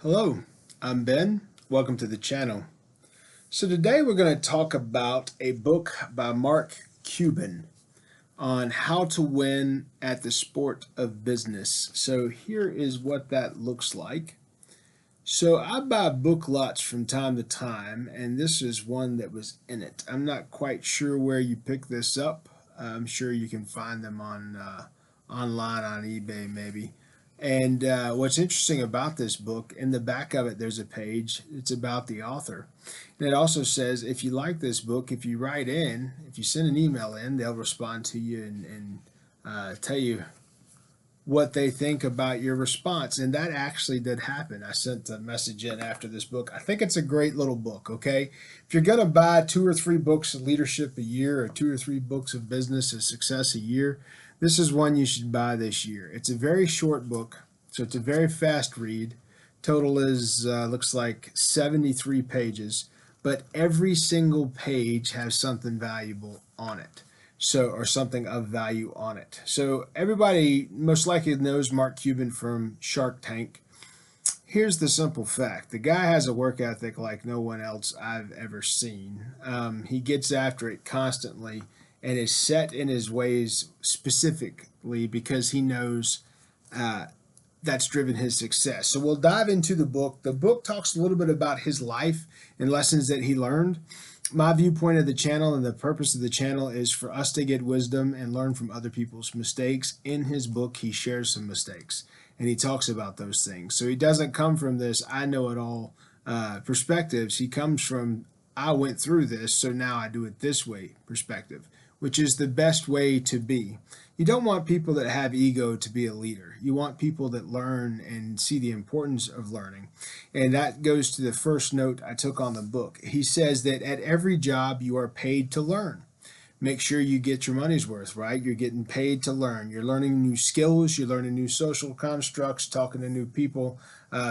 Hello, I'm Ben. Welcome to the channel. So today we're going to talk about a book by Mark Cuban on how to win at the sport of business. So here is what that looks like. So I buy book lots from time to time, and this is one that was in it. I'm not quite sure where you pick this up. I'm sure you can find them on online on eBay maybe. And what's interesting about this book, in the back of it, there's a page. It's about the author. And it also says if you like this book, if you write in, if you send an email in, they'll respond to you and tell you what they think about your response. And that actually did happen. I sent a message in after this book. I think it's a great little book, okay? If you're going to buy 2 or 3 books of leadership a year or 2 or 3 books of business and success a year, this is one you should buy this year. It's a very short book, so it's a very fast read. Total is, looks like 73 pages, but every single page has something valuable on it. So, or something of value on it. So everybody most likely knows Mark Cuban from Shark Tank. Here's the simple fact. The guy has a work ethic like no one else I've ever seen. He gets after it constantly and is set in his ways specifically because he knows that's driven his success. So we'll dive into the book. The book talks a little bit about his life and lessons that he learned. My viewpoint of the channel and the purpose of the channel is for us to get wisdom and learn from other people's mistakes. In his book, he shares some mistakes and he talks about those things. So he doesn't come from this I know it all perspectives. He comes from I went through this, so now I do it this way perspective, which is the best way to be. You don't want people that have ego to be a leader. You want people that learn and see the importance of learning. And that goes to the first note I took on the book. He says that at every job you are paid to learn. Make sure you get your money's worth, right? You're getting paid to learn. You're learning new skills. You're learning new social constructs, talking to new people,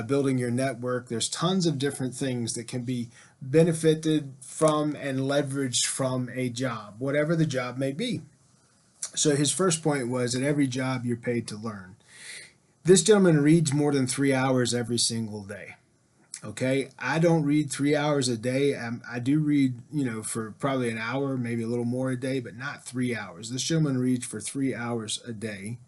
building your network. There's tons of different things that can be benefited from and leveraged from a job, whatever the job may be. So his first point was at every job you're paid to learn. This gentleman reads more than 3 hours every single day. Okay, I don't read 3 hours a day. I do read, for probably an hour, maybe a little more a day, but not 3 hours. This gentleman reads for 3 hours a day.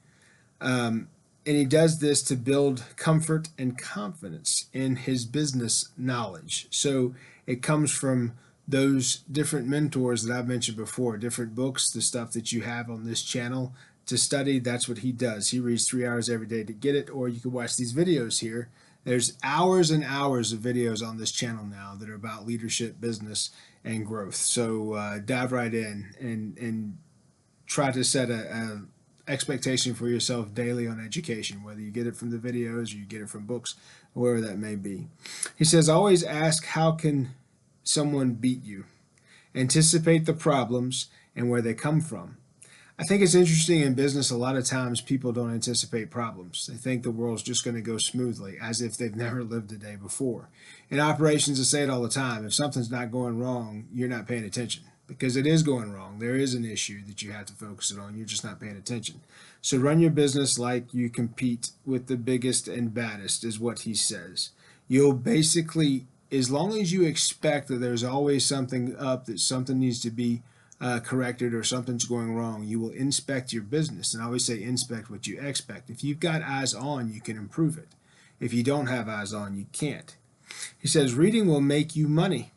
And he does this to build comfort and confidence in his business knowledge. So it comes from those different mentors that I've mentioned before, different books, the stuff that you have on this channel to study. That's what he does. He reads 3 hours every day to get it, or you can watch these videos here. There's hours and hours of videos on this channel now that are about leadership, business, and growth. So dive right in and try to set a expectation for yourself daily on education, whether you get it from the videos or you get it from books, wherever that may be. He says, always ask, how can someone beat you? Anticipate the problems and where they come from. I think it's interesting in business, a lot of times people don't anticipate problems. They think the world's just going to go smoothly, as if they've never lived a day before. In operations, I say it all the time. If something's not going wrong, you're not paying attention, because it is going wrong. There is an issue that you have to focus it on. You're just not paying attention. So run your business like you compete with the biggest and baddest, is what he says. You'll basically, as long as you expect that there's always something up, that something needs to be corrected or something's going wrong, you will inspect your business. And I always say inspect what you expect. If you've got eyes on, you can improve it. If you don't have eyes on, you can't. He says reading will make you money.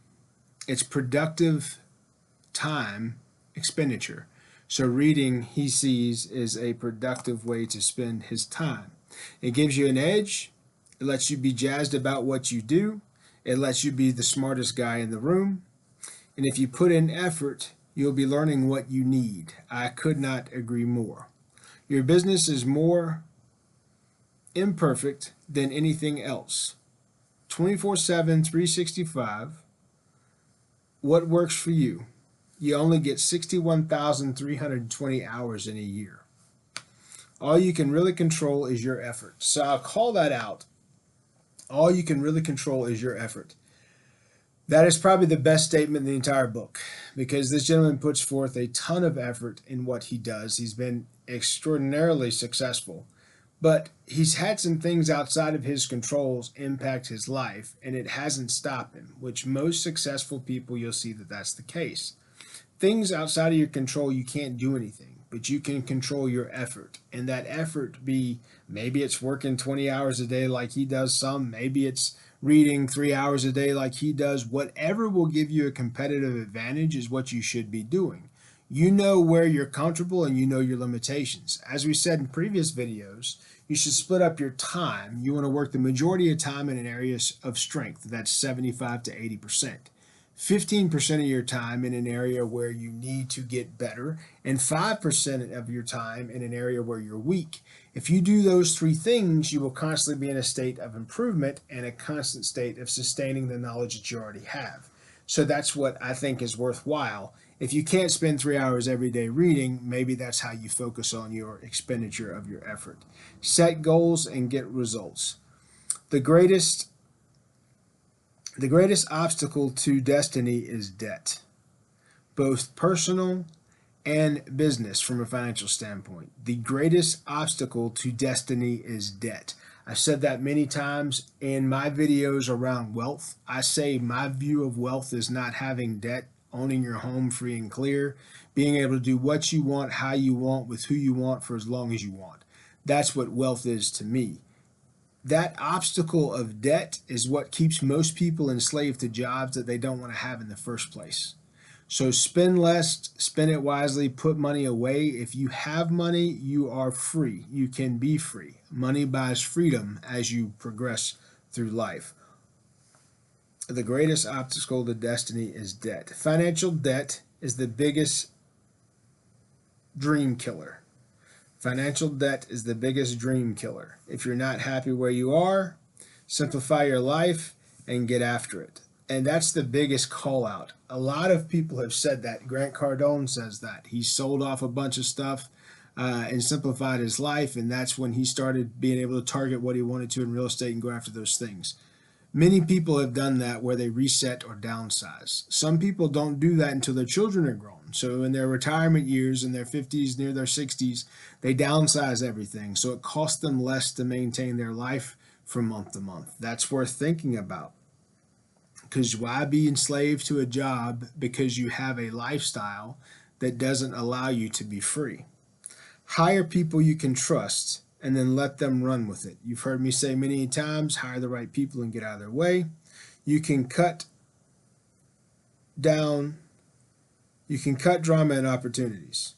It's productive time expenditure. So reading, he sees, is a productive way to spend his time. It gives you an edge. It lets you be jazzed about what you do. It lets you be the smartest guy in the room. And if you put in effort, you'll be learning what you need. I could not agree more. Your business is more imperfect than anything else. 24/7, 365. What works for you? You only get 61,320 hours in a year. All you can really control is your effort. So I'll call that out. All you can really control is your effort. That is probably the best statement in the entire book, because this gentleman puts forth a ton of effort in what he does. He's been extraordinarily successful. But he's had some things outside of his controls impact his life, and it hasn't stopped him, which most successful people, you'll see that that's the case. Things outside of your control, you can't do anything, but you can control your effort. And that effort be, maybe it's working 20 hours a day like he does some, maybe it's reading 3 hours a day like he does. Whatever will give you a competitive advantage is what you should be doing. You know where you're comfortable and you know your limitations. As we said in previous videos, you should split up your time. You want to work the majority of time in an area of strength. That's 75 to 80%. 15% of your time in an area where you need to get better, and 5% of your time in an area where you're weak. If you do those three things, you will constantly be in a state of improvement and a constant state of sustaining the knowledge that you already have. So that's what I think is worthwhile. If you can't spend 3 hours every day reading, maybe that's how you focus on your expenditure of your effort. Set goals and get results. The greatest obstacle to destiny is debt, both personal and business from a financial standpoint. The greatest obstacle to destiny is debt. I've said that many times in my videos around wealth. I say my view of wealth is not having debt, owning your home free and clear, being able to do what you want, how you want, with who you want, for as long as you want. That's what wealth is to me. That obstacle of debt is what keeps most people enslaved to jobs that they don't want to have in the first place. So spend less, spend it wisely, put money away. If you have money, you are free. You can be free. Money buys freedom as you progress through life. The greatest obstacle to destiny is debt. Financial debt is the biggest dream killer. Financial debt is the biggest dream killer. If you're not happy where you are, simplify your life and get after it. And that's the biggest call out. A lot of people have said that. Grant Cardone says that. He sold off a bunch of stuff and simplified his life, and that's when he started being able to target what he wanted to in real estate and go after those things. Many people have done that where they reset or downsize. Some people don't do that until their children are grown. So in their retirement years, in their 50s, near their 60s, they downsize everything. So it costs them less to maintain their life from month to month. That's worth thinking about. Because why be enslaved to a job because you have a lifestyle that doesn't allow you to be free? Hire people you can trust and then let them run with it. You've heard me say many times, hire the right people and get out of their way. You can cut drama and opportunities.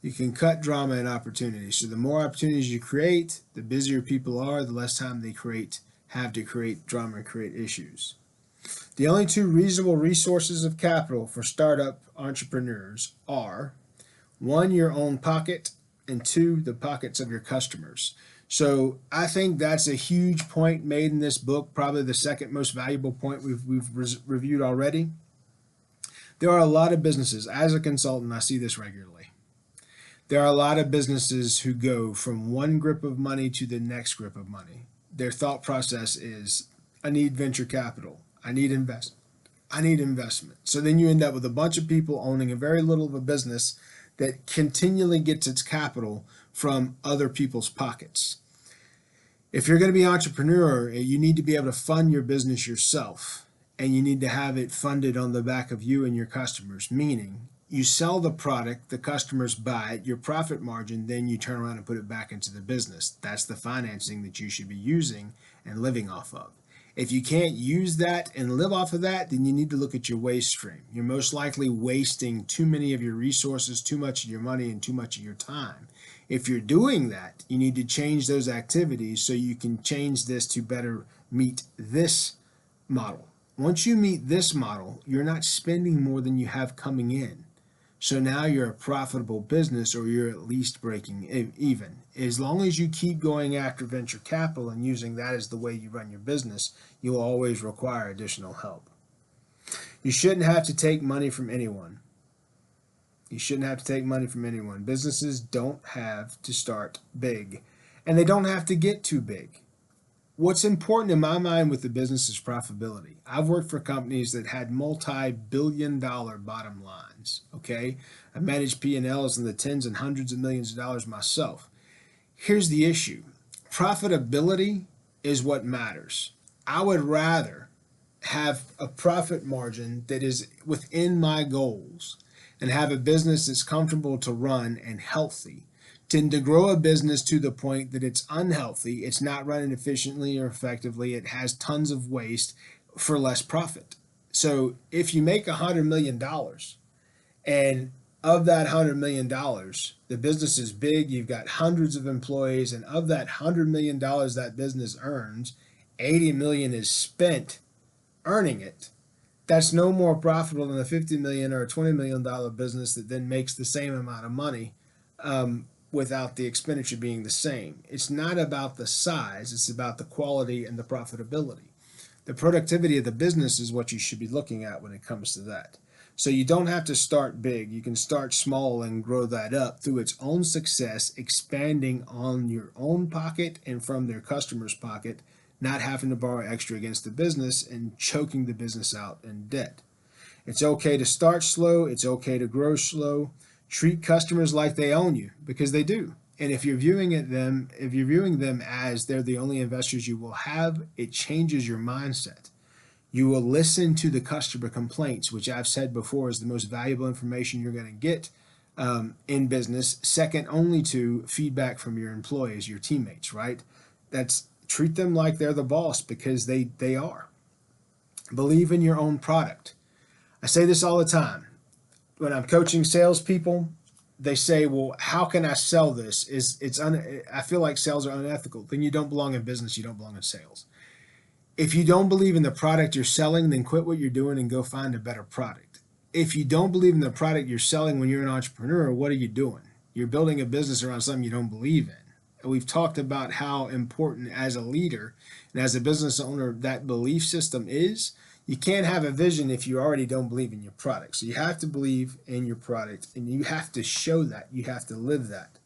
You can cut drama and opportunities. So the more opportunities you create, the busier people are, the less time they have to create drama and create issues. The only two reasonable resources of capital for startup entrepreneurs are, one, your own pocket, and two, the pockets of your customers. So I think that's a huge point made in this book, probably the second most valuable point we've reviewed already. There are a lot of businesses, as a consultant, I see this regularly. There are a lot of businesses who go from one grip of money to the next grip of money. Their thought process is, I need venture capital, I need investment. So then you end up with a bunch of people owning a very little of a business that continually gets its capital from other people's pockets. If you're going to be an entrepreneur, you need to be able to fund your business yourself, and you need to have it funded on the back of you and your customers, meaning you sell the product, the customers buy it, your profit margin, then you turn around and put it back into the business. That's the financing that you should be using and living off of. If you can't use that and live off of that, then you need to look at your waste stream. You're most likely wasting too many of your resources, too much of your money, and too much of your time. If you're doing that, you need to change those activities so you can change this to better meet this model. Once you meet this model, you're not spending more than you have coming in. So now you're a profitable business, or you're at least breaking even. As long as you keep going after venture capital and using that as the way you run your business, you'll always require additional help. You shouldn't have to take money from anyone. You shouldn't have to take money from anyone. Businesses don't have to start big, and they don't have to get too big. What's important in my mind with the business is profitability. I've worked for companies that had multi-billion-dollar bottom lines, okay? I managed P&Ls in the tens and hundreds of millions of dollars myself. Here's the issue. Profitability is what matters. I would rather have a profit margin that is within my goals and have a business that's comfortable to run and healthy than to grow a business to the point that it's unhealthy, it's not running efficiently or effectively, it has tons of waste for less profit. So if you make $100 million and of that $100 million, the business is big, you've got hundreds of employees, and of that $100 million that business earns, 80 million is spent earning it. That's no more profitable than a 50 million or a $20 million business that then makes the same amount of money without the expenditure being the same. It's not about the size, it's about the quality and the profitability. The productivity of the business is what you should be looking at when it comes to that. So you don't have to start big. You can start small and grow that up through its own success, expanding on your own pocket and from their customer's pocket, not having to borrow extra against the business and choking the business out in debt. It's okay to start slow. It's okay to grow slow. Treat customers like they own you, because they do. And if you're viewing them as they're the only investors you will have, it changes your mindset. You will listen to the customer complaints, which I've said before is the most valuable information you're going to get in business, second only to feedback from your employees, your teammates, right? Treat them like they're the boss, because they are. Believe in your own product. I say this all the time. When I'm coaching salespeople, they say, well, how can I sell this? I feel like sales are unethical. Then you don't belong in business. You don't belong in sales. If you don't believe in the product you're selling, then quit what you're doing and go find a better product. If you don't believe in the product you're selling when you're an entrepreneur, what are you doing? You're building a business around something you don't believe in. And we've talked about how important as a leader and as a business owner that belief system is. You can't have a vision if you already don't believe in your product. So you have to believe in your product, and you have to show that. You have to live that.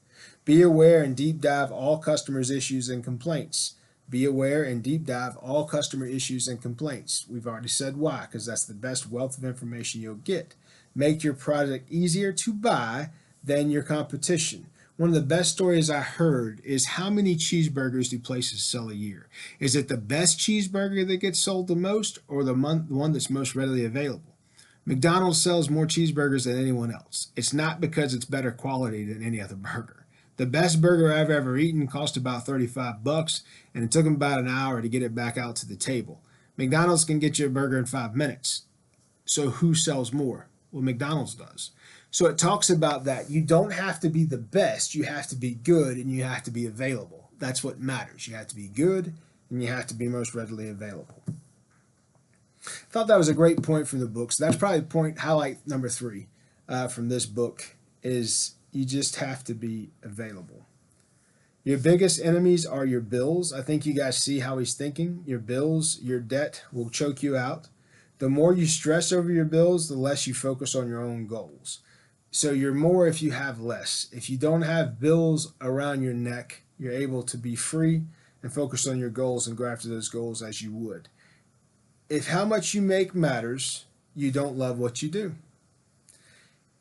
Be aware and deep dive all customers' issues and complaints. Be aware and deep dive all customer issues and complaints. We've already said why, because that's the best wealth of information you'll get. Make your product easier to buy than your competition. One of the best stories I heard is, how many cheeseburgers do places sell a year? Is it the best cheeseburger that gets sold the most, or the one that's most readily available? McDonald's sells more cheeseburgers than anyone else. It's not because it's better quality than any other burger. The best burger I've ever eaten cost about $35, and it took them about an hour to get it back out to the table. McDonald's can get you a burger in 5 minutes. So who sells more? Well, McDonald's does. So it talks about that. You don't have to be the best. You have to be good, and you have to be available. That's what matters. You have to be good, and you have to be most readily available. I thought that was a great point from the book. So that's probably highlight number 3 from this book is, you just have to be available. Your biggest enemies are your bills. I think you guys see how he's thinking. Your bills, your debt will choke you out. The more you stress over your bills, the less you focus on your own goals. So you're more if you have less. If you don't have bills around your neck, you're able to be free and focus on your goals and go after those goals as you would. If how much you make matters, you don't love what you do.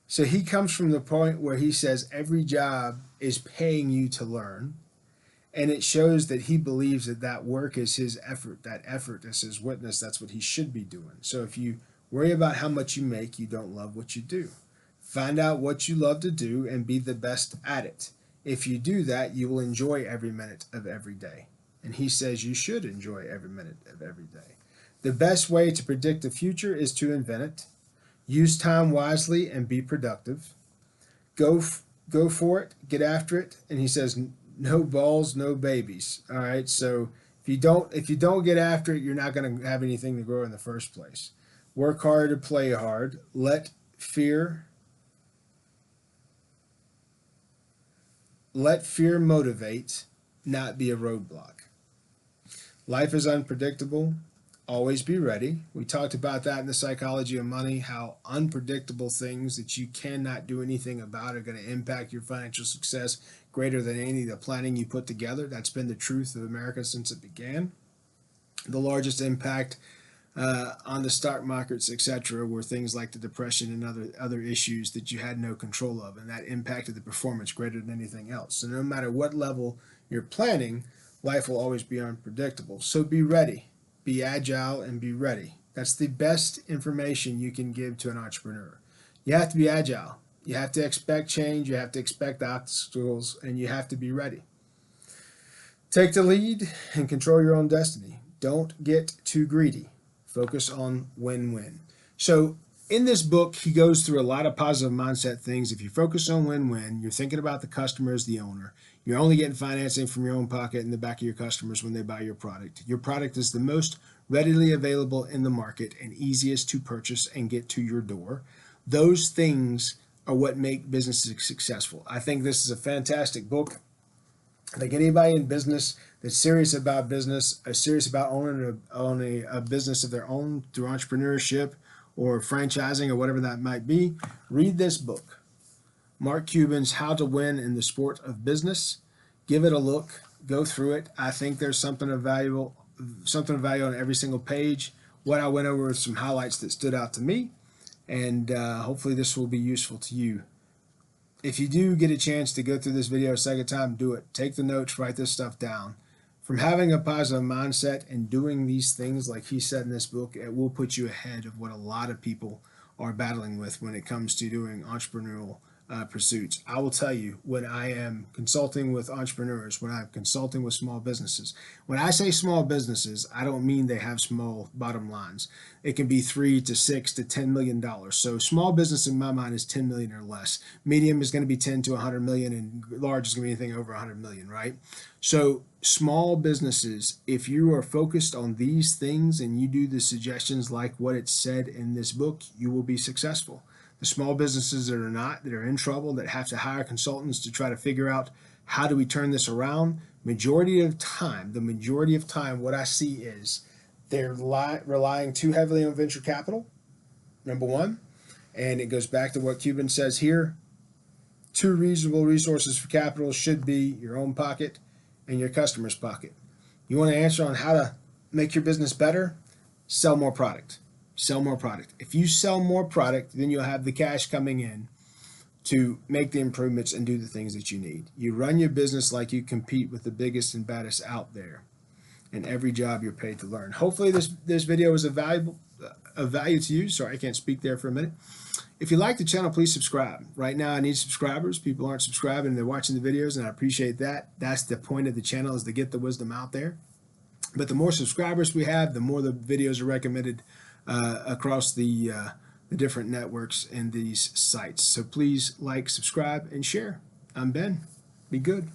So he comes from the point where he says every job is paying you to learn, and it shows that he believes that work is his effort. That effort is his witness. That's what he should be doing. So if you worry about how much you make, you don't love what you do. Find out what you love to do and be the best at it. If you do that, you will enjoy every minute of every day. And he says you should enjoy every minute of every day. The best way to predict the future is to invent it. Use time wisely and be productive. Go for it. Get after it. And he says, no balls, no babies. All right. So if you don't get after it, you're not going to have anything to grow in the first place. Work hard or play hard. Let fear motivate, not be a roadblock. Life is unpredictable. Always be ready. We talked about that in the psychology of money, how unpredictable things that you cannot do anything about are going to impact your financial success greater than any of the planning you put together. That's been the truth of America since it began. The largest impact on the stock markets, etc., were things like the depression and other issues that you had no control of, and that impacted the performance greater than anything else. So no matter what level you're planning, life will always be unpredictable. So be ready, be agile, and be ready. That's the best information you can give to an entrepreneur. You have to be agile. You have to expect change. You have to expect obstacles, and you have to be ready. Take the lead and control your own destiny. Don't get too greedy. Focus on win-win. So in this book, he goes through a lot of positive mindset things. If you focus on win-win, you're thinking about the customer as the owner. You're only getting financing from your own pocket in the back of your customers when they buy your product. Your product is the most readily available in the market and easiest to purchase and get to your door. Those things are what make businesses successful. I think this is a fantastic book. I think anybody in business that's serious about business, serious about owning a business of their own through entrepreneurship or franchising or whatever that might be, read this book. Mark Cuban's How to Win in the Sport of Business. Give it a look. Go through it. I think there's something of value on every single page. What I went over was some highlights that stood out to me, and hopefully this will be useful to you. If you do get a chance to go through this video a second time, do it. Take the notes, write this stuff down. From having a positive mindset and doing these things like he said in this book, it will put you ahead of what a lot of people are battling with when it comes to doing entrepreneurial pursuits. I will tell you, when I am consulting with entrepreneurs, when I'm consulting with small businesses, when I say small businesses, I don't mean they have small bottom lines. It can be $3 to $6 to $10 million. So small business in my mind is 10 million or less. Medium is going to be 10 to 100 million, and large is going to be anything over 100 million, right? So small businesses, if you are focused on these things and you do the suggestions like what it said in this book, you will be successful. The small businesses that are not, that are in trouble, that have to hire consultants to try to figure out how do we turn this around, the majority of time, what I see is they're relying too heavily on venture capital, number one. And it goes back to what Cuban says here. Two reasonable resources for capital should be your own pocket and your customer's pocket. You want to answer on how to make your business better? Sell more product. Sell more product. If you sell more product, then you'll have the cash coming in to make the improvements and do the things that you need. You run your business like you compete with the biggest and baddest out there. And every job you're paid to learn. Hopefully this video was of value to you. Sorry, I can't speak there for a minute. If you like the channel, please subscribe. Right now I need subscribers. People aren't subscribing, they're watching the videos, and I appreciate that. That's the point of the channel, is to get the wisdom out there. But the more subscribers we have, the more the videos are recommended across the different networks and these sites. So please like, subscribe, and share. I'm Ben. Be good.